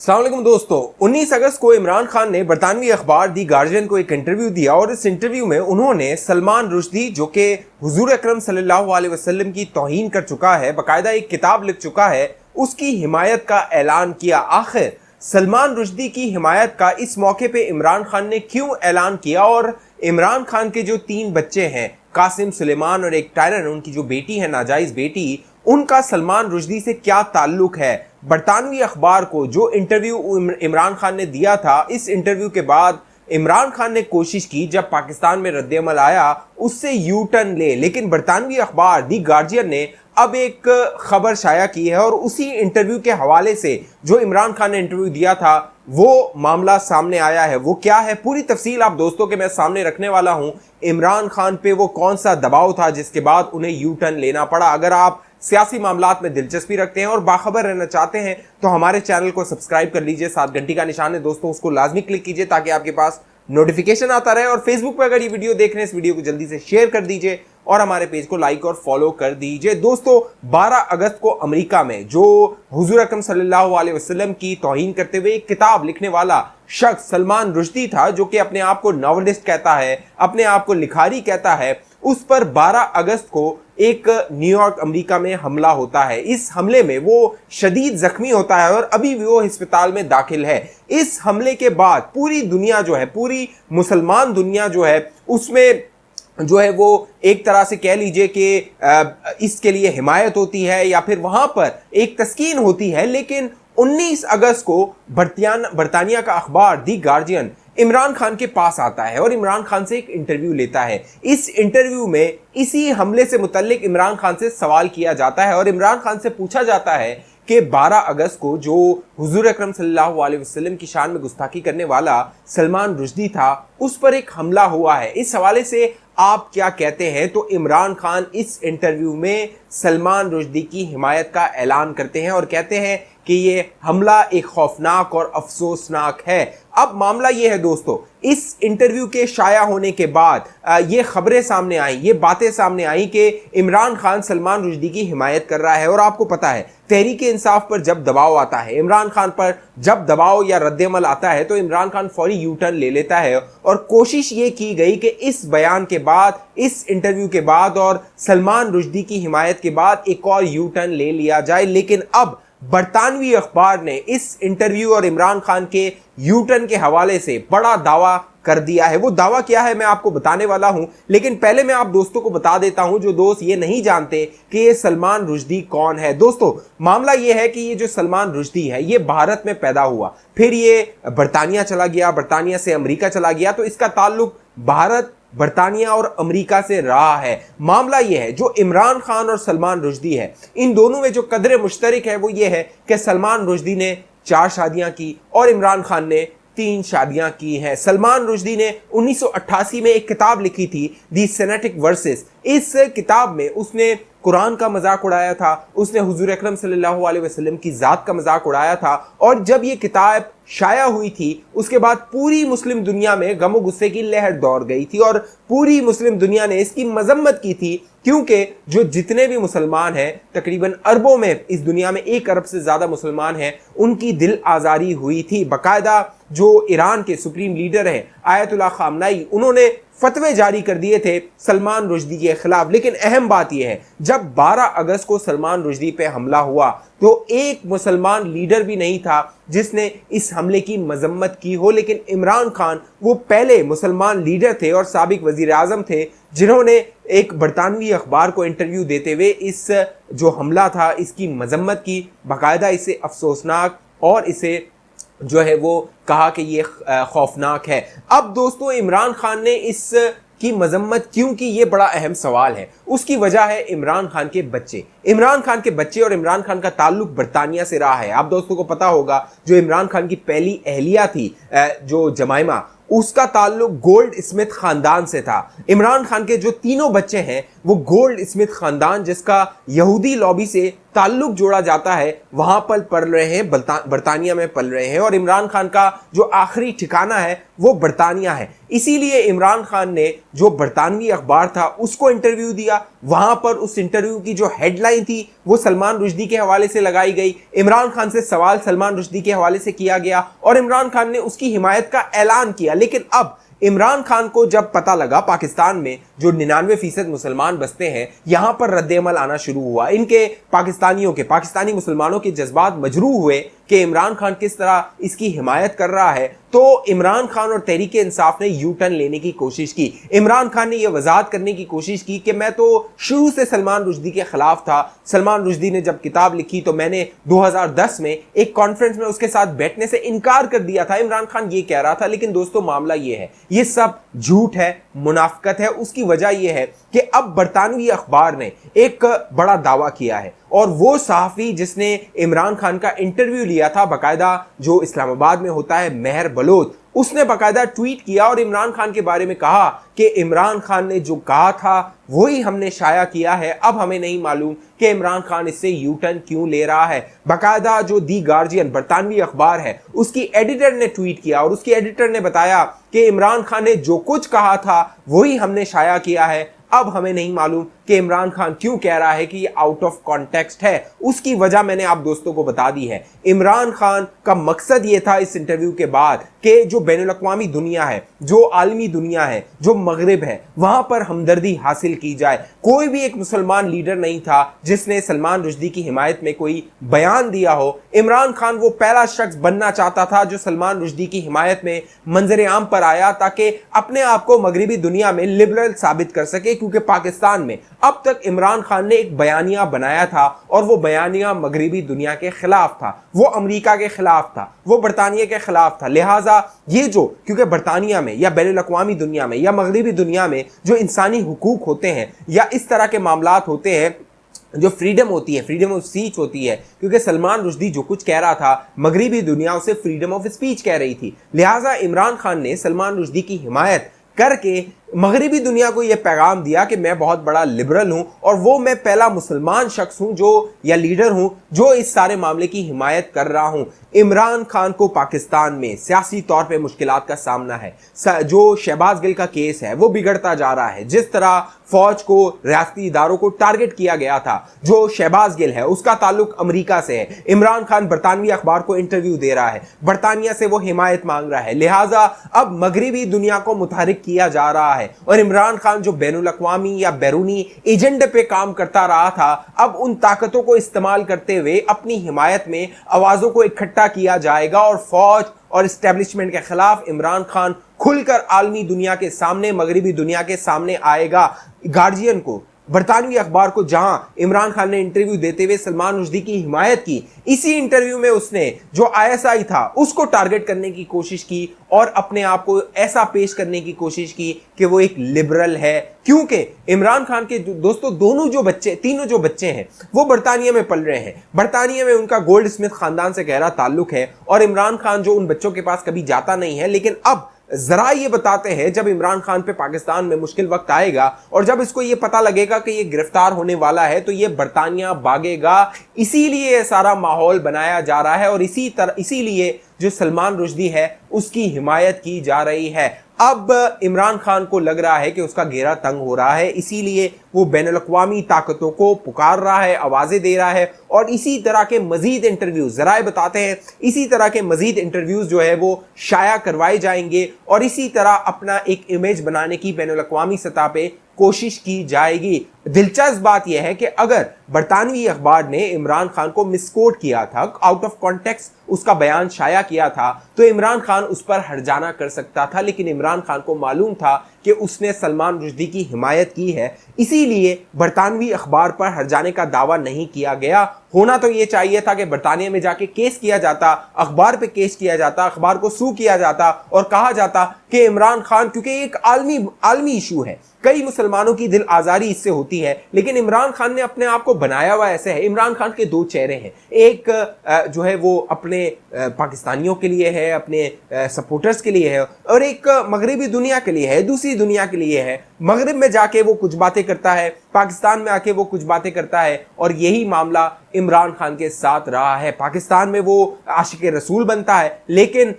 अस्सलाम वालेकुम दोस्तों, 19 अगस्त को इमरान खान ने बरतानवी अखबार दी गार्जियन को एक इंटरव्यू दिया और इस इंटरव्यू में उन्होंने सलमान रुश्दी जो कि हुजूर अकरम सल्लल्लाहु अलैहि वसल्लम की तौहीन कर चुका है, बाकायदा एक किताब लिख चुका है, उसकी हिमायत का ऐलान किया। आखिर सलमान रुश्दी की हिमायत का इस मौके पे इमरान खान ने क्यों ऐलान किया और इमरान खान के जो 3 बच्चे हैं, कासिम, सुलेमान और एक टायरन, उनकी जो बेटी है, नाजायज बेटी, उनका सलमान रुश्दी से क्या ताल्लुक है। बरतानवी अखबार को जो इंटरव्यू इमरान खान ने दिया था, इस इंटरव्यू के बाद इमरान खान ने कोशिश की जब पाकिस्तान में रद्द-ए-अमल आया उससे यू टर्न ले, लेकिन बरतानवी अखबार दी गार्जियन ने अब एक खबर शाया की है और उसी इंटरव्यू के हवाले से जो इमरान खान ने इंटरव्यू दिया था वो मामला सामने आया है। वो क्या है, पूरी तफसील आप दोस्तों के मैं सामने रखने वाला हूं। इमरान खान पे वो कौन सा दबाव था जिसके बाद उन्हें यू टर्न लेना पड़ा। अगर आप सियासी मामलात में दिलचस्पी रखते हैं और बाखबर रहना चाहते हैं तो हमारे चैनल को सब्सक्राइब कर लीजिए, साथ घंटी का निशान है दोस्तों, उसको लाजमी क्लिक कीजिए ताकि आपके पास नोटिफिकेशन आता रहे। और फेसबुक पर अगर ये वीडियो देख रहे हैं, इस वीडियो को जल्दी से शेयर कर दीजिए और हमारे पेज को लाइक और फॉलो कर दीजिए। दोस्तों, 12 अगस्त को अमेरिका में जो हुजूर अकरम सल्लल्लाहु अलैहि वसल्लम की तौहीन करते हुए एक किताब लिखने वाला शख्स सलमान रुश्दी था, जो कि अपने आप को नॉवेलिस्ट कहता है, अपने आप को लिखारी कहता है, उस पर 12 अगस्त को एक न्यूयॉर्क अमेरिका में हमला होता है। इस हमले में वो शदीद जख्मी होता है और अभी भी वो अस्पताल में दाखिल है। इस हमले के बाद पूरी दुनिया जो है, पूरी मुसलमान दुनिया जो है, उसमें जो है वो एक तरह से कह लीजिए कि इसके लिए हिमायत होती है या फिर वहां पर एक तस्कीन होती है। लेकिन 19 अगस्त को बरतानिया का अखबार दी गार्जियन इमरान खान के पास आता है और इमरान खान से एक इंटरव्यू लेता है। इस इंटरव्यू में इसी हमले से मुतल्लिक इमरान खान से सवाल किया जाता है और इमरान खान से पूछा जाता है कि 12 अगस्त को जो हुजूर अकरम सल्लल्लाहु अलैहि वसल्लम की शान में गुस्ताखी करने वाला सलमान रुश्दी था, उस पर एक हमला हुआ है, इस हवाले से आप क्या कहते हैं। तो इमरान खान इस इंटरव्यू में सलमान रुश्दी की हिमायत का ऐलान करते हैं और कहते हैं कि ये हमला एक खौफनाक और अफसोसनाक है। अब मामला ये है दोस्तों, इस इंटरव्यू के शाया होने के बाद ये खबरें सामने आई, ये बातें सामने आई कि इमरान खान सलमान रुश्दी की हिमायत कर रहा है। और आपको पता है, तहरीक इंसाफ पर जब दबाव आता है, इमरान खान पर जब दबाव या रद्द-ए-अमल आता है, तो इमरान खान फौरी यू टर्न ले लेता है। और कोशिश ये की गई कि इस बयान के बाद, इस इंटरव्यू के बाद और सलमान रुश्दी की हिमायत के बाद एक और यू टर्न ले लिया जाए। लेकिन अब बरतानवी अखबार ने इस इंटरव्यू और इमरान खान के यू टर्न के हवाले से बड़ा दावा कर दिया है। वो दावा क्या है मैं आपको बताने वाला हूं, लेकिन पहले मैं आप दोस्तों को बता देता हूं जो दोस्त ये नहीं जानते कि ये सलमान रुश्दी कौन है। दोस्तों, मामला ये है कि ये जो सलमान रुश्दी है ये भारत में पैदा हुआ, फिर ये बरतानिया चला गया, बरतानिया से अमेरिका चला गया, तो इसका ताल्लुक भारत, बरतानिया और अमेरिका से रहा है। मामला यह है, जो इमरान खान और सलमान रुश्दी है, इन दोनों में जो कदर मुश्तरक है वो ये है कि सलमान रुश्दी ने 4 शादियां की और इमरान खान ने 3 शादियां की हैं। सलमान रुश्दी ने 1988 में एक किताब लिखी थी, दी सेनेटिक वर्सेस। इस किताब में उसने कुरान का मजाक उड़ाया था, उसने हुजूर अकरम सल्लल्लाहु अलैहि वसल्लम की ज़ात का मजाक उड़ाया था। और जब ये किताब शाया हुई थी उसके बाद पूरी मुस्लिम दुनिया में गम और गुस्से की लहर दौड़ गई थी और पूरी मुस्लिम दुनिया ने इसकी मजम्मत की थी, क्योंकि जो जितने भी मुसलमान हैं, तकरीबन अरबों में इस दुनिया में 1 अरब से ज़्यादा मुसलमान हैं, उनकी दिल आज़ारी हुई थी। बाकायदा जो ईरान के सुप्रीम लीडर हैं आयतुल्लाह खामनाई, उन्होंने फतवे जारी कर दिए थे सलमान रुश्दी के खिलाफ। लेकिन अहम बात यह है, जब 12 अगस्त को सलमान रुश्दी पे हमला हुआ तो एक मुसलमान लीडर भी नहीं था जिसने इस हमले की मजम्मत की हो। लेकिन इमरान खान वो पहले मुसलमान लीडर थे और साबिक वजीर आजम थे जिन्होंने एक बरतानवी अखबार को इंटरव्यू देते हुए इस जो हमला था इसकी मजम्मत की, बाकायदा इसे अफसोसनाक और इसे जो है वो कहा कि ये खौफनाक है। अब दोस्तों, इमरान खान ने इस की मजम्मत क्यों की, ये बड़ा अहम सवाल है। उसकी वजह है इमरान खान के बच्चे। इमरान खान के बच्चे और इमरान खान का ताल्लुक बरतानिया से रहा है। आप दोस्तों को पता होगा, जो इमरान खान की पहली अहलिया थी जो जमाइमा, उसका ताल्लुक गोल्ड स्मिथ खानदान से था। इमरान खान के जो 3 बच्चे हैं वो गोल्ड स्मिथ खानदान, जिसका यहूदी लॉबी से ताल्लुक जोड़ा जाता है, वहां पर पल रहे हैं, बरतानिया में पल रहे हैं। और इमरान खान का जो आखिरी ठिकाना है वो बरतानिया है। इसीलिए इमरान खान ने जो बरतानवी अखबार था उसको इंटरव्यू दिया, वहां पर उस इंटरव्यू की जो हेडलाइन थी वो सलमान रुश्दी के हवाले से लगाई गई, इमरान खान से सवाल सलमान रुश्दी के हवाले से किया गया और इमरान खान ने उसकी हिमायत का ऐलान किया। लेकिन अब इमरान खान को जब पता लगा पाकिस्तान में जो 99% मुसलमान बसते हैं, यहां पर रद्द-ए-अमल आना शुरू हुआ, इनके पाकिस्तानी मुसलमानों के जज्बात मजरूह हुए कि इमरान खान किस तरह इसकी हिमायत कर रहा है, तो इमरान खान और तहरीक इंसाफ ने यू टर्न लेने की कोशिश की। इमरान खान ने यह वजाहत करने की कोशिश की कि मैं तो शुरू से सलमान रुश्दी के खिलाफ था। सलमान रुश्दी ने जब किताब लिखी तो मैंने 2010 में एक कॉन्फ्रेंस में उसके साथ बैठने से इनकार कर दिया था, इमरान खान ये कह रहा था। लेकिन दोस्तों मामला ये है, ये सब झूठ है, मुनाफिकत है। उसकी वजह यह है कि अब बरतानवी अखबार ने एक बड़ा दावा किया है और वो सहाफी जिसने इमरान खान का इंटरव्यू लिया था, बाकायदा जो इस्लामाबाद में होता है, मेहर बलोच, उसने बाकायदा ट्वीट किया और इमरान खान के बारे में कहा कि इमरान खान ने जो कहा था वही हमने शाया किया है। अब हमें नहीं मालूम कि इमरान खान इससे यू टर्न क्यों ले रहा है। बाकायदा जो दी गार्जियन बरतानवी अखबार है उसकी एडिटर ने ट्वीट किया और उसकी एडिटर ने बताया कि इमरान खान ने जो कुछ कहा था वही हमने शाया किया है। अब हमें नहीं मालूम कि इमरान खान क्यों कह रहा है कि ये आउट ऑफ कॉन्टेक्स्ट है। उसकी वजह मैंने आप दोस्तों को बता दी है। इमरान खान का मकसद ये था इस इंटरव्यू के बाद कि जो बैनुल-अक़वामी दुनिया है, जो आलमी दुनिया है, जो मगरिब है, वहां पर हमदर्दी हासिल की जाए। कोई भी एक मुसलमान लीडर नहीं था जिसने सलमान रुश्दी की हिमायत में कोई बयान दिया हो। इमरान खान वो पहला शख्स बनना चाहता था जो सलमान रुश्दी की हिमायत में मंजर आम पर आया ताकि अपने आप को मगरिबी दुनिया में लिबरल साबित कर सके, क्योंकि पाकिस्तान में अब तक इमरान खान ने एक बयानिया बनाया था और वो बयानिया मगरिबी दुनिया के खिलाफ था, वो अमेरिका के खिलाफ था, वो बरतानिया के खिलाफ था। लिहाजा ये जो, क्योंकि बरतानिया में या बैनुल-अक़वामी दुनिया में या मगरिबी दुनिया में जो इंसानी हुकूक होते हैं या इस तरह के मामलात होते हैं, जो फ्रीडम होती है, फ्रीडम ऑफ स्पीच होती है, क्योंकि सलमान रुश्दी जो कुछ कह रहा था मगरिबी दुनिया उसे फ्रीडम ऑफ स्पीच कह रही थी। लिहाजा इमरान खान ने सलमान रुश्दी की हिमायत करके मगरिबी दुनिया को यह पैगाम दिया कि मैं बहुत बड़ा लिबरल हूं और वो मैं पहला मुसलमान शख्स हूं जो, या लीडर हूं, जो इस सारे मामले की हिमायत कर रहा हूं। इमरान खान को पाकिस्तान में सियासी तौर पे मुश्किलात का सामना है। जो शहबाज गिल का केस है वो बिगड़ता जा रहा है। जिस तरह फौज को, रियासती इदारों को टारगेट किया गया था, जो शहबाज गिल है उसका ताल्लुक अमेरिका से है। इमरान खान बरतानवी अखबार को इंटरव्यू दे रहा है, बरतानिया से वो हिमायत मांग रहा है। लिहाजा अब मगरिबी दुनिया को मुतहरिक किया जा रहा है और इमरान खान जो बैनुल-अक़वामी या बैरूनी एजेंडे पे काम करता रहा था, अब उन ताकतों को इस्तेमाल करते हुए अपनी हिमायत में आवाजों को इकट्ठा किया जाएगा और फौज और एस्टेब्लिशमेंट के खिलाफ इमरान खान खुलकर आलमी दुनिया के सामने, मगरिबी दुनिया के सामने आएगा। गार्जियन को, बरतानवी अखबार को, जहां इमरान खान ने इंटरव्यू देते हुए सलमान रुश्दी की हिमायत की, इसी इंटरव्यू में उसने जो आईएसआई था उसको टारगेट करने की कोशिश की और अपने आप को ऐसा पेश करने की कोशिश की कि वो एक लिबरल है। क्योंकि इमरान खान के दोस्तों तीनों जो बच्चे हैं वो बरतानिया में पल रहे हैं। बरतानिया में उनका गोल्ड स्मिथ खानदान से गहरा ताल्लुक है और इमरान खान जो उन बच्चों के पास कभी जाता नहीं है। लेकिन अब जरा ये बताते हैं, जब इमरान खान पे पाकिस्तान में मुश्किल वक्त आएगा और जब इसको ये पता लगेगा कि ये गिरफ्तार होने वाला है तो ये बरतानिया भागेगा। इसीलिए ये सारा माहौल बनाया जा रहा है और इसीलिए जो सलमान रुश्दी है उसकी हिमायत की जा रही है। अब इमरान खान को लग रहा है कि उसका घेरा तंग हो रहा है, इसीलिए वो बैनुल-अक़वामी ताकतों को पुकार रहा है, आवाजें दे रहा है और इसी तरह के मजीद इंटरव्यूज, जराए बताते हैं, इसी तरह के मजीद इंटरव्यूज जो है वो शाया करवाए जाएंगे और इसी तरह अपना एक इमेज बनाने की बैनुल-अक़वामी सतह पे कोशिश की जाएगी। दिलचस्प बात यह है कि अगर बरतानवी अखबार ने इमरान खान को मिसकोट किया था, आउट ऑफ कॉन्टेक्स्ट उसका बयान शाया किया था, तो इमरान खान उस पर हर्जाना कर सकता था। लेकिन इमरान खान को मालूम था कि उसने सलमान रुश्दी की हिमायत की है, इसीलिए बरतानवी अखबार पर हर्जाने का दावा नहीं किया गया। होना तो ये चाहिए था कि बरतानिया में जाके केस किया जाता, अखबार पे केस किया जाता, अखबार को सू किया जाता और कहा जाता कि इमरान खान, क्योंकि एक आलमी इशू है, कई मुसलमानों की दिल आजारी इससे होती है, लेकिन इमरान खान ने अपने आप को बनाया हुआ ऐसे है। इमरान खान के दो चेहरे हैं, एक जो है वो अपने पाकिस्तानियों के लिए है, अपने सपोर्टर्स के लिए है और एक मगरिबी दुनिया के लिए है, दूसरी दुनिया के लिए है। मगरिब में जाके वो कुछ बातें करता है, पाकिस्तान में आके वो कुछ बातें करता है और यही मामला इमरान खान के साथ रहा है। पाकिस्तान में वो आशिक रसूल बनता है, लेकिन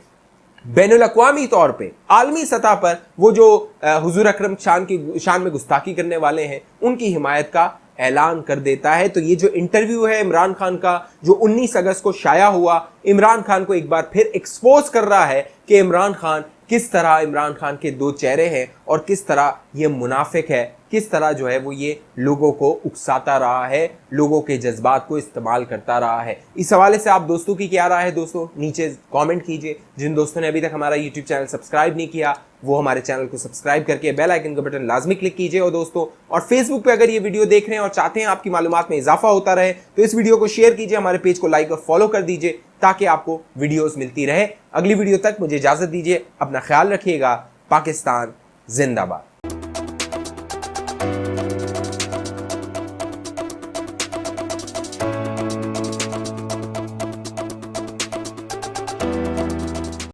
बैनुल अक़वामी तौर पे आलमी सतह पर वो जो हुजूर अकरम शान में गुस्ताखी करने वाले हैं उनकी हिमायत का ऐलान कर देता है। तो ये जो इंटरव्यू है इमरान खान का जो 19 अगस्त को शाया हुआ, इमरान खान को एक बार फिर एक्सपोज कर रहा है कि इमरान खान किस तरह, इमरान खान के दो चेहरे हैं और किस तरह ये मुनाफिक है, किस तरह जो है वो ये लोगों को उकसाता रहा है, लोगों के जज्बात को इस्तेमाल करता रहा है। इस हवाले से आप दोस्तों की क्या राय है दोस्तों, नीचे कमेंट कीजिए। जिन दोस्तों ने अभी तक हमारा यूट्यूब चैनल सब्सक्राइब नहीं किया वो हमारे चैनल को सब्सक्राइब करके बेल आइकन का बटन लाजमी क्लिक कीजिए। और दोस्तों, और फेसबुक पे अगर ये वीडियो देख रहे हैं और चाहते हैं आपकी मालूमात में इजाफा होता रहे तो इस वीडियो को शेयर कीजिए, हमारे पेज को लाइक और फॉलो कर दीजिए ताकि आपको वीडियोस मिलती रहे। अगली वीडियो तक मुझे इजाजत दीजिए, अपना ख्याल रखिएगा। पाकिस्तान जिंदाबाद।